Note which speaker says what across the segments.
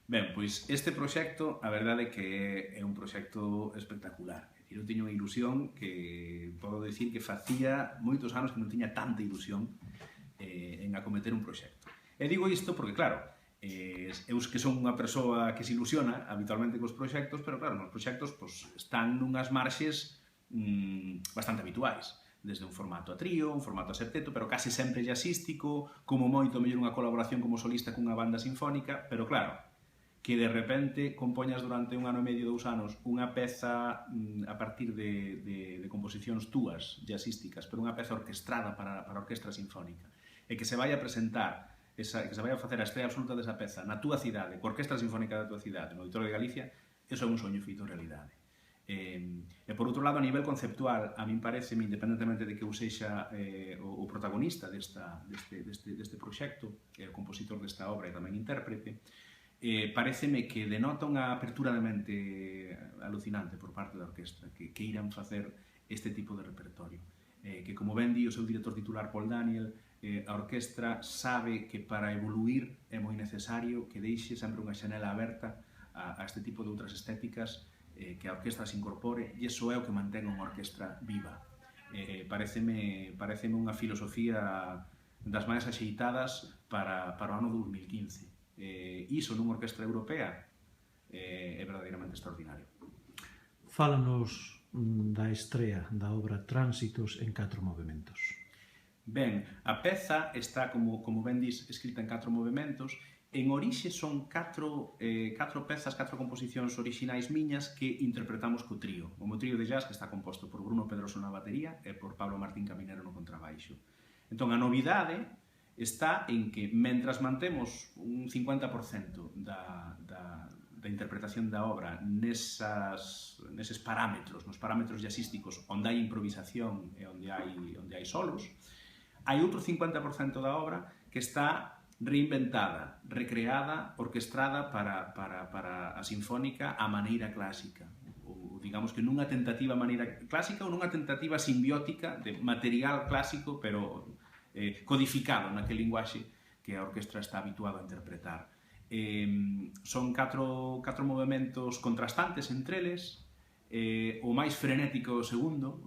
Speaker 1: Ben, pois este proxecto, a verdade é que é un proxecto espectacular. É dicir, eu teño unha ilusión que podo dicir que facía moitos anos que non tiña tanta ilusión en acometer un proxecto. E digo isto porque, claro, eu que son unha persoa que se ilusiona habitualmente cos proxectos, pero claro, nos proxectos pues, están nunhas marxes bastante habituais, desde un formato a trío, un formato a septeto, pero case sempre jazzístico, como moito mellor unha colaboración como solista cunha banda sinfónica, pero claro, que de repente compoñas durante un ano e medio, 2 anos, unha peza a partir de composicións túas, jazzísticas, pero unha peza orquestrada para a orquestra sinfónica, e que se vai a presentar, que se vai a facer a estrella absoluta desa peza na túa cidade, coa orquestra sinfónica da túa cidade, no Auditorio de Galicia, eso é un soño feito realidade. E por outro lado, a nivel conceptual, a min parece, independentemente de que eu sexa o protagonista deste proxecto, o compositor desta obra e tamén intérprete, pareceme que denota unha apertura de mente alucinante por parte da orquestra, que irán facer este tipo de repertorio. Que, como ben di o seu director titular Paul Daniel, a orquestra sabe que para evoluir é moi necesario que deixe sempre unha xanela aberta a este tipo de outras estéticas, que a orquestra se incorpore, e iso é o que mantén unha orquestra viva. Pareceme unha filosofía das máis axeitadas para o ano 2015. Iso nunha orquestra europea é verdadeiramente extraordinario.
Speaker 2: Fálanos da estrea da obra Tránsitos en 4 movementos.
Speaker 1: Ben, a peza está, como ben dis, escrita en 4 movementos. En orixe son 4 pezas, 4 composicións orixinais miñas que interpretamos co trío. O meu trío de jazz, que está composto por Bruno Pedroso na batería e por Pablo Martín Caminero no contrabaixo. Entón, a novidade está en que, mentras mantemos un 50% da interpretación da obra neses parámetros, nos parámetros jazzísticos, onde hai improvisación e onde hai solos, hai outro 50% da obra que está reinventada, recreada, orquestrada para a sinfónica a maneira clásica. Ou digamos que nunha tentativa maneira clásica ou nunha tentativa simbiótica de material clásico, pero codificado naquele linguaxe que a orquestra está habituada a interpretar. Son 4 movementos contrastantes entre eles. O máis frenético o segundo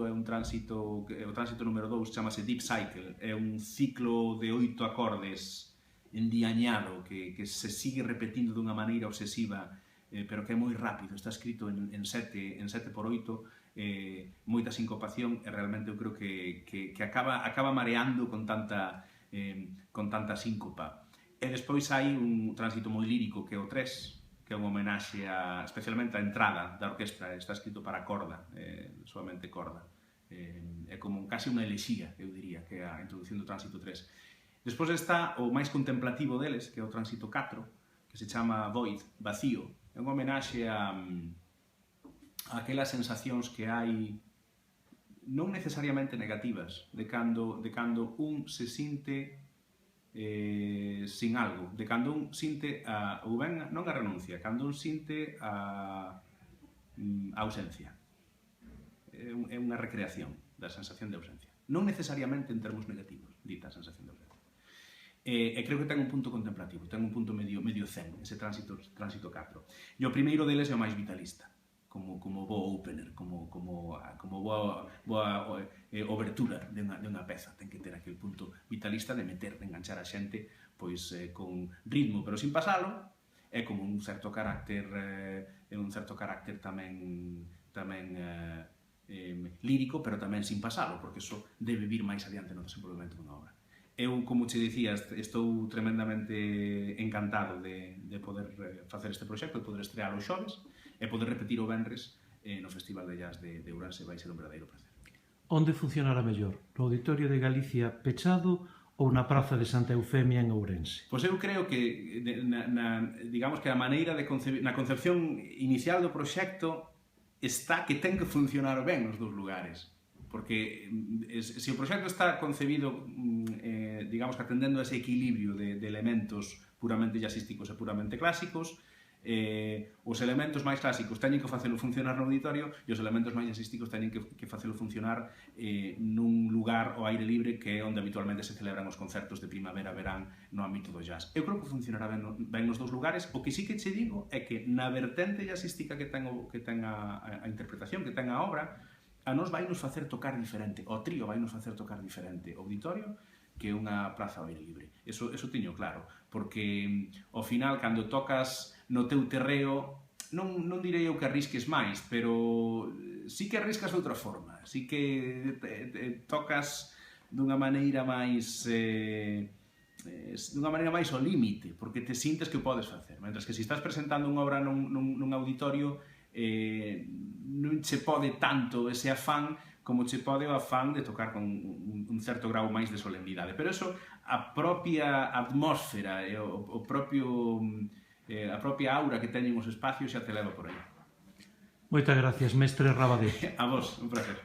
Speaker 1: é un tránsito, o tránsito número 2 chamase Deep Cycle, é un ciclo de 8 acordes endiañado que se sigue repetindo dunha maneira obsesiva, pero que é moi rápido, está escrito en 7x8, moita sincopación, e realmente eu creo que acaba mareando con tanta síncopa. E despois hai un tránsito moi lírico que é o 3, que é unha homenaxe especialmente á entrada da orquestra, está escrito para corda, solamente corda. É como casi unha elexía, eu diría, que é a introducción do tránsito 3. Despois está o máis contemplativo deles, que é o tránsito 4, que se chama Void, vacío. É unha homenaxe a aquelas sensacións que hai non necesariamente negativas, de cando un se sinte sin algo, de cando un sinte ou ben non a renuncia, cando un sinte a ausencia. É unha recreación da sensación de ausencia. Non necesariamente en termos negativos, dita a sensación de ausencia. E creo que ten un punto contemplativo, ten un punto medio zen, ese tránsito 4. E o primeiro deles é o máis vitalista, como boa opener, como boa obertura de unha peza. Ten que ter aquel punto vitalista de meter, de enganchar a xente pois con ritmo, pero sin pasalo, é como un certo carácter tamén lírico, pero tamén sin pasalo, porque iso debe vir máis adiante no desenvolvemento dunha obra. Eu, como che dicía, estou tremendamente encantado de poder facer este proxecto, de poder estrear os xoves e poder repetir o venres no Festival de Jazz de Ourense. Vai ser un verdadeiro placer.
Speaker 2: Onde funcionará mellor? No Auditorio de Galicia pechado ou na Praza de Santa Eufemia en Ourense?
Speaker 1: Pois eu creo que, digamos que a maneira de concebir, na concepción inicial do proxecto está que ten que funcionar ben nos dous lugares. Porque se o proxecto está concebido, digamos que atendendo a ese equilibrio de elementos puramente jazzísticos e puramente clásicos, os elementos máis clásicos teñen que facelo funcionar no auditorio e os elementos máis jazzísticos teñen que facelo funcionar nun lugar ao aire libre que é onde habitualmente se celebran os concertos de primavera-verán no ámbito do jazz. Eu creo que funcionará ben nos dous lugares. O que sí que che digo é que na vertente jazzística que ten a interpretación, que ten a obra, a nos vai nos facer tocar diferente, o trío vai nos facer tocar diferente o auditorio que unha praza ao aire libre. Eso teño claro, porque ao final, cando tocas no teu terreo, non direi eu que arrisques máis, pero sí que arriscas de outra forma, sí que tocas dunha maneira máis ao límite, porque te sintes que o podes facer, mentras que se estás presentando unha obra nun auditorio, non che pode tanto ese afán como che pode o afán de tocar con un certo grau máis de solemnidade. Pero eso, a propia atmósfera e a propia aura que teñen os espacios xa te leva por aí.
Speaker 2: Moitas gracias, mestre Rabadé.
Speaker 1: A vos, un placer.